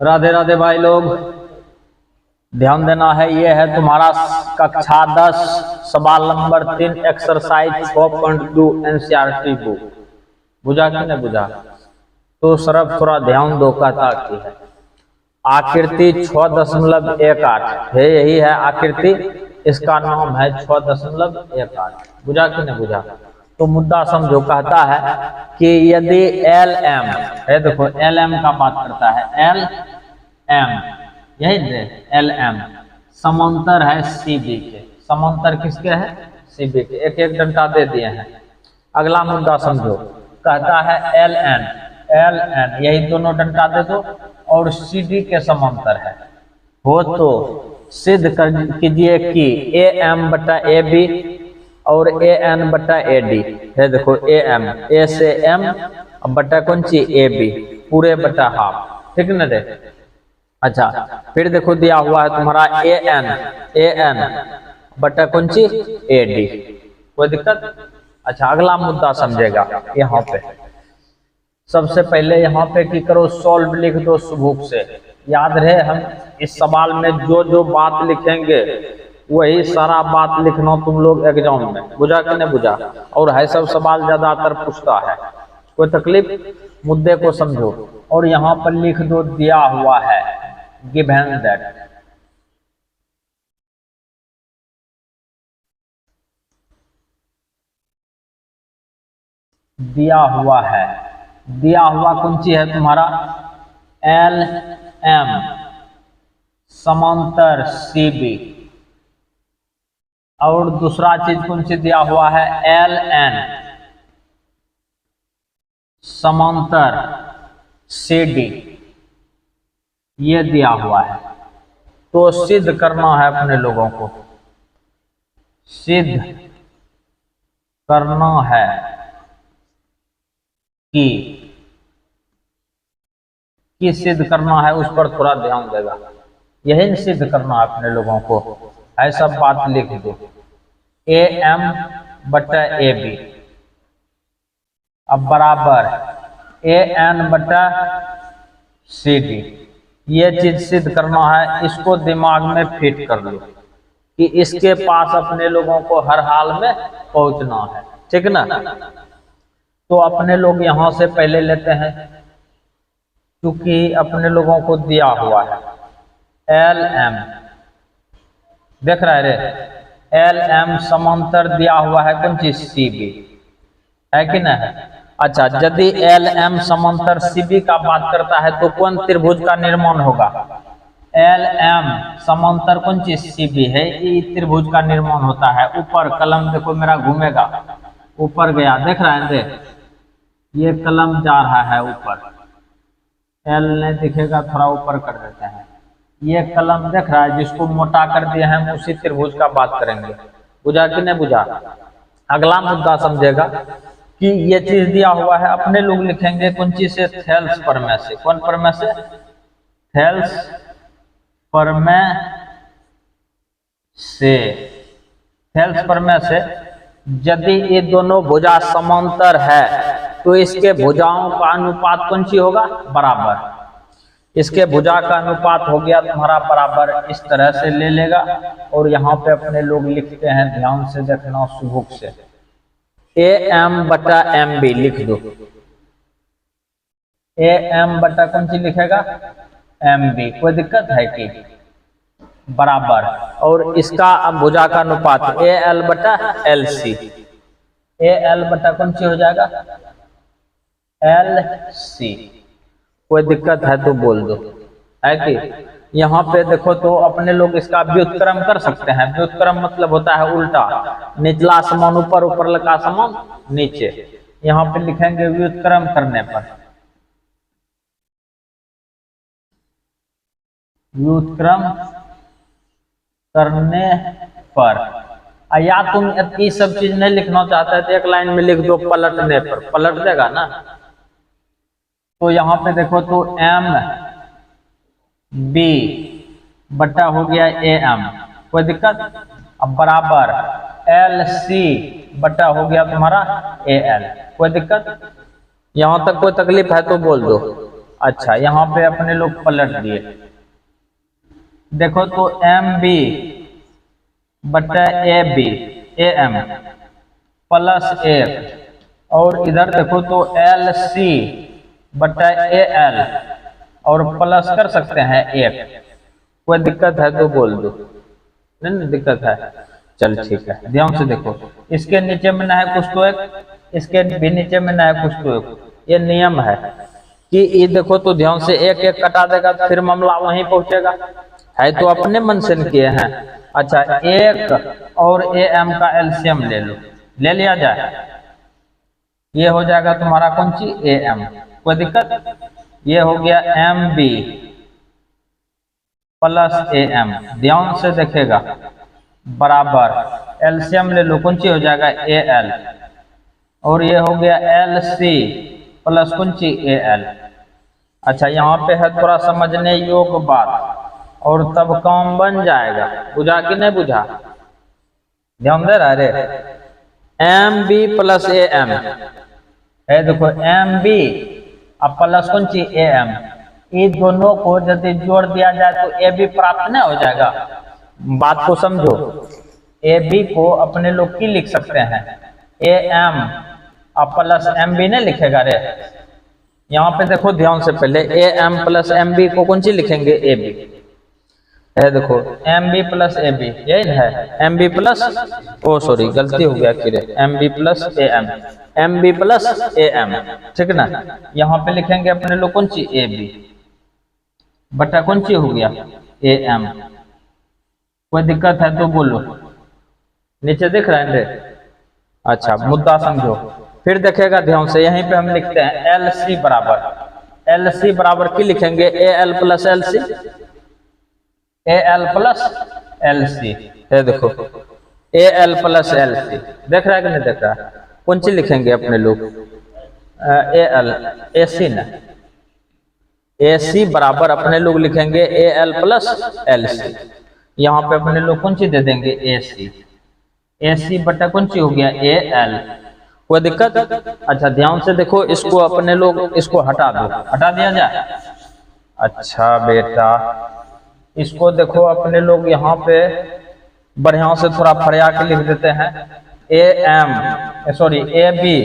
राधे राधे भाई लोग, ध्यान देना है। ये है तुम्हारा कक्षा 10 सवाल नंबर 3 एक्सरसाइज 6.2 एनसीईआरटी बुक। बुझा कि नहीं बुझा? तो सिर्फ थोड़ा ध्यान दो। कहता की है आकृति 6.18 है, यही है आकृति, इसका नाम है 6.18। बुझा कि नहीं बुझा? तो मुद्दा समझो। कहता है कि यदि एल एम है, देखो एल एम का बात करता है, एल एम यही दे, एल एम समांतर है सी बी के। समांतर किसके है? सी बी के। एक एक डंडा दे दिए हैं। अगला मुद्दा समझो। कहता है एल एन यही दोनों डंडा दे दो और सी डी के समांतर है हो तो सिद्ध कर कीजिए कि ए एम बटा ए बी और ए एन बटा ए डी है। देखो ए एम, ए से एम बटा कौन सी ए बी पूरे बटा हाफ, ठीक न रे? अच्छा, फिर देखो दिया हुआ है तुम्हारा ए एन बटा कौन सी ए डी। कोई दिक्कत? अच्छा, अगला मुद्दा समझेगा। यहाँ पे सबसे पहले यहाँ पे की करो, सॉल्व लिख दो सुबुक से। याद रहे हम इस सवाल में जो जो बात लिखेंगे वही सारा बात लिखना तुम लोग एग्जाम में। बुझा कि नहीं बुझा? और है सब सवाल ज्यादातर पूछता है। कोई तकलीफ? मुद्दे को समझो और यहाँ पर लिख दो दिया हुआ है गिवन दैट। दिया हुआ है, दिया हुआ कौन सी है तुम्हारा? एल एम समांतर सी बी। और दूसरा चीज कौन सी दिया हुआ है? एल एन समांतर सी डी, ये दिया हुआ है। तो सिद्ध करना है अपने लोगों को, सिद्ध करना है कि सिद्ध करना है, उस पर थोड़ा ध्यान देगा। यही सिद्ध करना है अपने लोगों को। ऐसा बात लिख दो ए एम बटा ए बी अब बराबर ए एन बटा सी डी। ये चीज सिद्ध करना है। इसको दिमाग में फिट कर लो कि इसके पास अपने लोगों को हर हाल में पहुंचना है, ठीक ना? तो अपने लोग यहां से पहले लेते हैं, क्योंकि अपने लोगों को दिया हुआ है एल एम, देख रहा है रे? एल एम समांतर दिया हुआ है कौन चीज? सी बी, है कि नहीं है? अच्छा, यदि एल एम समांतर सी बी का बात करता है तो कौन त्रिभुज का निर्माण होगा? एल एम समांतर कौन चीज? सी बी है, ये त्रिभुज का निर्माण होता है। ऊपर कलम देखो मेरा घूमेगा, ऊपर गया, देख रहा है? देख, ये कलम जा रहा है ऊपर, एल नहीं दिखेगा, थोड़ा ऊपर कर देते हैं। ये कलम देख रहा है, जिसको मोटा कर दिया है, हम उसी त्रिभुज का बात करेंगे। बुझा कि नहीं बुझा? अगला मुद्दा समझेगा कि ये चीज दिया हुआ है। अपने लोग लिखेंगे कौन चीज से? थेल्स प्रमेय से। कौन प्रमेय से? थेल्स प्रमेय से। थेल्स प्रमेय से यदि ये दोनों भुजा समांतर है तो इसके भुजाओं का अनुपात कौन सी होगा? बराबर। इसके भुजा का अनुपात हो गया तुम्हारा बराबर, इस तरह से ले लेगा। और यहाँ पे अपने लोग लिखते हैं, ध्यान से देखना सुबुक से, ए एम बटा एम बी लिख दो। ए एम बटा कौन सी लिखेगा? M B. कोई दिक्कत है कि? बराबर। और इसका भुजा का अनुपात ए एल बटा एल सी। ए एल बटा कौन सी हो जाएगा? L C. कोई दिक्कत है तो बोल दो, है कि? यहाँ पे देखो तो अपने लोग इसका व्युत्क्रम कर सकते हैं। व्युत्क्रम मतलब होता है उल्टा, निचला समान ऊपर, ऊपर का समान नीचे। यहाँ पे लिखेंगे व्युत्क्रम करने पर, व्युत्क्रम करने पर। या तुम ये सब चीज नहीं लिखना चाहते है तो एक लाइन में लिख दो पलटने पर, पलट देगा ना? तो यहाँ पे देखो तो एम बी बटा हो गया ए एम। कोई दिक्कत? अब बराबर एल सी बटा हो गया तुम्हारा ए एल। कोई दिक्कत? यहाँ तक कोई तकलीफ है तो बोल दो। अच्छा, यहाँ पे अपने लोग पलट दिए, देखो तो एम बी बटा A B A M plus 1, और इधर देखो तो एल सी बटा ए एल और प्लस कर सकते हैं 1। कोई दिक्कत है तो बोल दो, नहीं दिक्कत है, चल ठीक है। ध्यान से देखो, इसके नीचे में ना है कुछ तो एक, इसके भी नीचे में ना है कुछ तो एक। ये नियम है कि ये देखो तो ध्यान से एक एक कटा देगा फिर मामला वहीं पहुंचेगा, है तो अपने मन से किए हैं। अच्छा, एक और ए एम का एलसीएम ले लो, ले लिया जाए, ये हो जाएगा तुम्हारा कौन सी ए एम, कोई दिक्कत। ये हो गया M B plus A M, ध्यान से देखेगा, बराबर एलसीएम ले लो, कौन सी हो जाएगा ए एल, और ये हो गया एल सी प्लस कौन सी ए एल। अच्छा, यहाँ पे है थोड़ा समझने योग्य बात, और तब काम बन जाएगा, बुझा कि नहीं बुझा, ध्यान दे रहा रे। M B plus A M है, देखो एम बी अब प्लस कौन सी ए एम, ये दोनों को यदि जोड़ दिया जाए तो ए बी प्राप्त नहीं हो जाएगा। बात को समझो, ए बी को अपने लोग की लिख सकते हैं ए एम अब प्लस एम बी नहीं लिखेगा रे। यहाँ पे देखो ध्यान से, पहले A M plus M B को कौन सी लिखेंगे ए बी है, देखो M B plus A B, यही है M B plus, oh sorry गलती हो गया कि M B plus A M B plus A M, ठीक ना। यहाँ पे लिखेंगे अपने लोग कौन सी ए बी बटा कौन सी हो गया ए एम। कोई दिक्कत है तो बोलो, नीचे दिख रहा है रे। अच्छा, मुद्दा समझो, फिर देखेगा ध्यान से, यहीं पे हम लिखते हैं एल सी बराबर की लिखेंगे A L plus L C, A L plus L C है, देखो A L plus L C, देख रहा है कि नहीं देख रहा है, कौन सी लिखेंगे अपने लोग ए एल ए सी ना, ए सी बराबर अपने लोग लिखेंगे A L plus L C. यहाँ पे अपने लोग कौन सी दे देंगे ए सी बटा कौन सी हो गया ए एल, कोई दिक्कत। अच्छा, ध्यान से देखो, इसको अपने लोग इसको हटा दो, हटा दिया जाए। अच्छा बेटा, इसको देखो अपने लोग यहाँ पे बढ़िया से थोड़ा फरिया के लिख देते हैं A M sorry A B.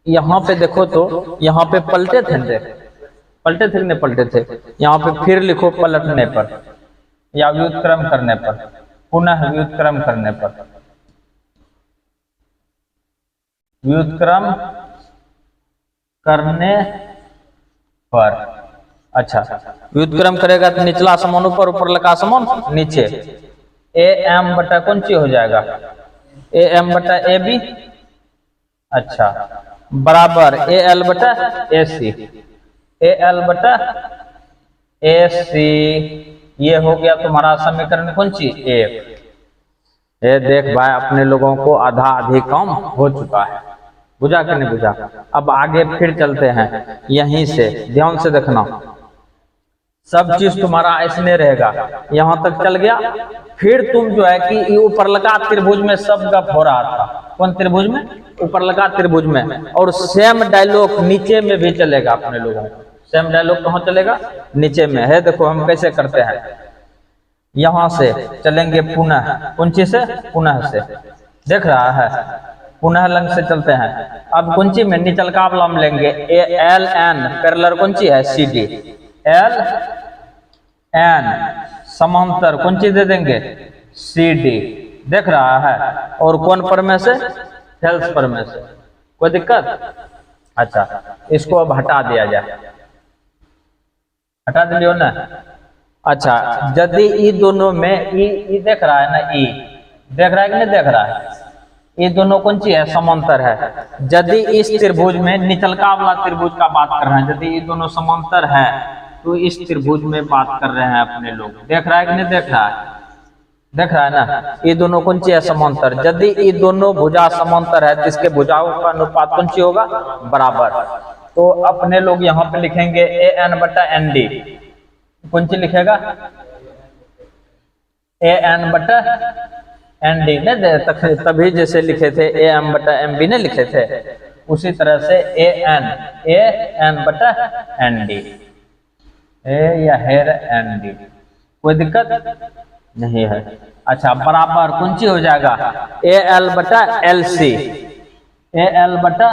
यहाँ पे देखो तो यहाँ पे पलटे थे नहीं पलटे थे, यहाँ पे फिर लिखो पलटने पर या व्युत्क्रम करने पर, पुनः व्युत्क्रम करने पर, व्युत्क्रम करने पर। अच्छा, व्युत्क्रम करेगा तो निचला समान ऊपर, ऊपर लगा समान नीचे, ए एम बटा कौन सी हो जाएगा ए एम बटा ए बी, अच्छा बराबर ए एल बटा ए सी, ए एल बटा ए सी। ये हो गया तुम्हारा समीकरण कौन सी एक। ये देख भाई, अपने लोगों को आधा आधी काम हो चुका है, बुझा कि नहीं बुझा। अब आगे फिर चलते हैं, यहीं से ध्यान से देखना, सब चीज तुम्हारा ऐसने रहेगा, यहाँ तक चल गया। फिर तुम जो है कि ऊपर लगा त्रिभुज में सब गप हो रहा था, कौन त्रिभुज में, ऊपर लगा त्रिभुज में, और सेम डायलॉग नीचे में भी चलेगा अपने लोगों को। सेम डायलॉग कहाँ चलेगा, नीचे में है। देखो हम कैसे करते हैं, यहाँ से चलेंगे पुनः, कौन सी से, पुनः से, देख रहा है, पुनः लंग से चलते हैं। अब कौन सी में निचल का अवलंब लेंगे ए एल एन, पैरेलल कौन सी है सी डी, एल एन समांतर कौन सी दे देंगे सी डी, देख रहा है, और कौन पर में से, हेल्थ पर में से, कोई दिक्कत। अच्छा, इसको अब हटा दिया जाए, हटा दिलियो ना। अच्छा, यदि ई दोनों में ई देख रहा है ना, ई देख रहा है कि नहीं देख रहा है, ये दोनों कौन सी है, समांतर है। यदि इस त्रिभुज में निचलका वाला त्रिभुज का बात कर रहे हैं, यदि ये दोनों समांतर है तो इस त्रिभुज में बात कर रहे हैं अपने लोग, देख रहा है कि नहीं देख रहा है, देख रहा है ना। ये दोनों कौन सी है, समांतर। यदि ये दोनों भुजा समांतर है तो इसके भुजाओं का अनुपात कौन सी होगा, बराबर। तो अपने लोग यहाँ पे लिखेंगे ए एन बटा एन डी, कौन सी लिखेगा ए एन बटा एन डी ने, तभी जैसे लिखे थे ए एम बटा एम बी ने लिखे थे, उसी तरह से ए एन बटा एन डी, ए या हेर एन डी, कोई दिक्कत नहीं है। अच्छा, बराबर कौन सी हो जाएगा, ए एल बटा एल सी, ए एल बटा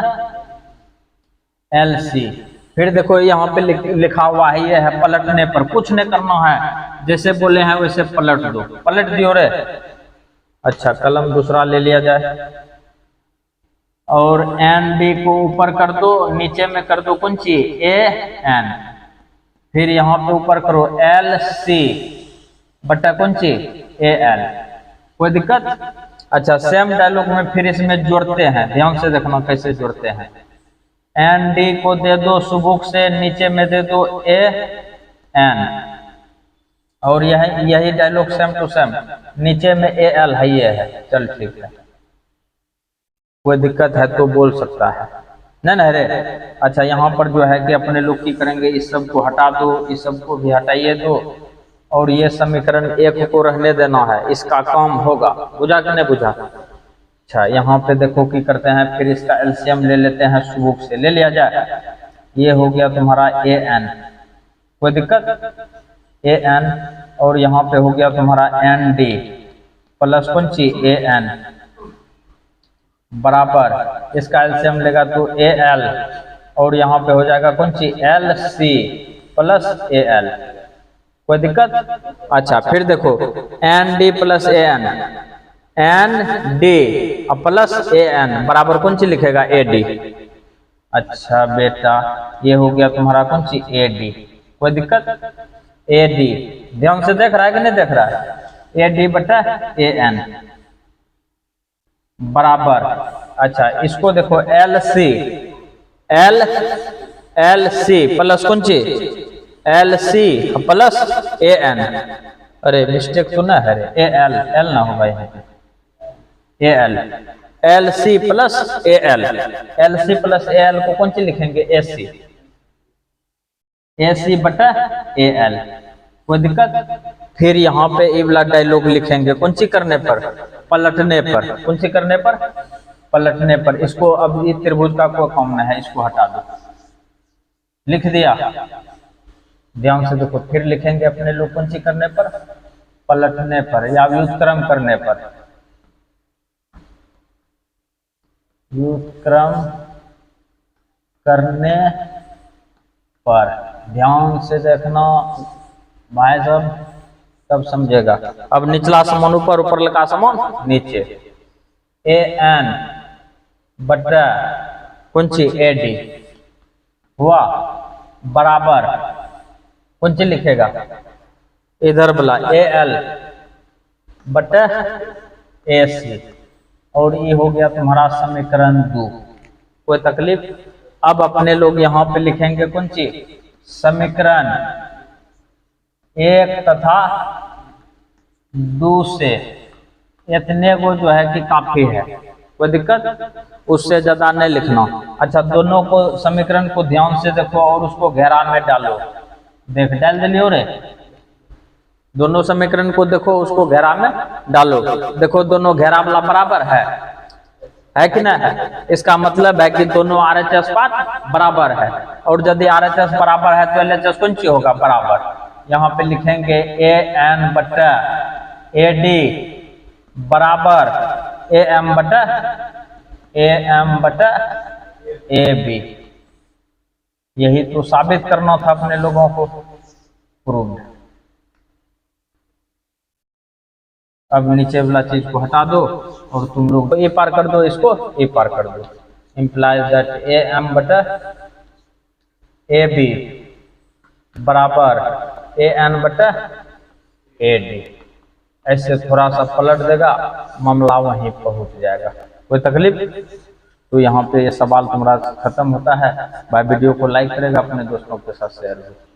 एल सी। फिर देखो यहाँ पे लिखा हुआ है, ये है पलटने पर, कुछ नहीं करना है, जैसे बोले हैं वैसे पलट दो, पलट दियो रे। अच्छा, कलम दूसरा ले लिया जाए और एन डी को ऊपर कर दो, नीचे में कर दो कौन सी, ए एन, फिर यहाँ पे ऊपर करो एल सी बटा कौन सी, ए एल, कोई दिक्कत। अच्छा, सेम डायलॉग में फिर इसमें जोड़ते हैं, ध्यान से देखना कैसे जोड़ते हैं। एन डी को दे दो सुबुक से, नीचे में दे दो ए एन, और यही डायलॉग सेम टू सेम, नीचे में ए एल है, ये है, चल ठीक है, कोई दिक्कत है तो बोल सकता है, नहीं रे। अच्छा, यहाँ पर जो है कि अपने लोग की करेंगे, इस सब को हटा दो, इस सब को भी हटाइए दो, और ये समीकरण एक को रहने देना है, इसका काम होगा, बुझा कि नहीं बुझा। अच्छा, यहाँ पे देखो की करते हैं, फिर इसका एलसीएम ले लेते हैं, सुबुक से ले लिया जाए, ये हो गया तुम्हारा ए एन, कोई दिक्कत, ए एन, और यहाँ पे हो गया तुम्हारा एन डी प्लस कौन सी, ए एन, बराबर इसका एलसीएम लेगा तो ए एल, और यहाँ पे हो जाएगा कौन सी, L C plus A L, कोई दिक्कत। अच्छा, फिर देखो N D plus A N, N D plus A N बराबर कौन सी लिखेगा, ए डी। अच्छा बेटा, ये हो गया तुम्हारा कौन सी, ए डी, कोई दिक्कत, ए डी, ध्यान से देख रहा है कि नहीं देख रहा है, ए डी बटा ए एन बराबर। अच्छा, इसको देखो L C, L C plus कौन सी, L C plus A N, अरे मिस्टेक तो ना है, ए एल, एल ना होगा यहाँ पे, A L, L C plus A L, L C plus A L को कौन सी लिखेंगे, ए सी, ए सी बटा ए एल, कोई दिक्कत। फिर यहाँ पे ये वाला डायलॉग लिखेंगे कौन सी करने पर, पलटने पर, कौन सी करने पर, पलटने पर। इसको अब ये त्रिभुज का कोई काम नहीं है, इसको हटा दो, लिख दिया, ध्यान से देखो, फिर लिखेंगे अपने लोग कौन सी करने पर, पलटने पर या व्युत्क्रम करने पर, व्युत्क्रम करने पर, ध्यान से देखना भाई साहब, तब समझेगा। अब निचला समान ऊपर, ऊपर लगा समान नीचे, ए एन बटा कौन सी, ए डी हुआ, बराबर कौन सी लिखेगा, इधर बोला ए एल बटा ए सी, और ये हो गया तुम्हारा समीकरण 2, कोई तकलीफ। अब अपने लोग यहाँ पे लिखेंगे कौन सी, समीकरण 1 तथा 2 से, इतने को जो है कि काफी है, कोई दिक्कत, उससे ज्यादा नहीं लिखना। अच्छा, दोनों को समीकरण को ध्यान से देखो और उसको घेरा में डालो, देख डाल दिलियो रे, दोनों समीकरण को देखो, उसको घेरा में डालो, देखो दोनों घेरा वाला बराबर है कि नहीं है। इसका मतलब है कि दोनों आरएचएस पाथ बराबर है, और यदि आरएचएस बराबर है तो एलएचएस कौन सी होगा, बराबर। यहाँ पे लिखेंगे ए एन बटा ए डी बराबर ए एम बटा ए बी। यही तो साबित करना था अपने लोगों को, प्रूव्ड। अब नीचे वाला चीज को हटा दो और तुम लोग ए पार कर दो, इसको ए पार कर दो, इंप्लाइज दैट ए एम बटा ए बी बराबर ए एन बटा ए डी। ऐसे थोड़ा सा पलट देगा, मामला वहीं पहुंच जाएगा, कोई तकलीफ। तो यहाँ पे ये सवाल तुम्हारा खत्म होता है। भाई वीडियो को लाइक करेगा, अपने दोस्तों के साथ शेयर करेगा।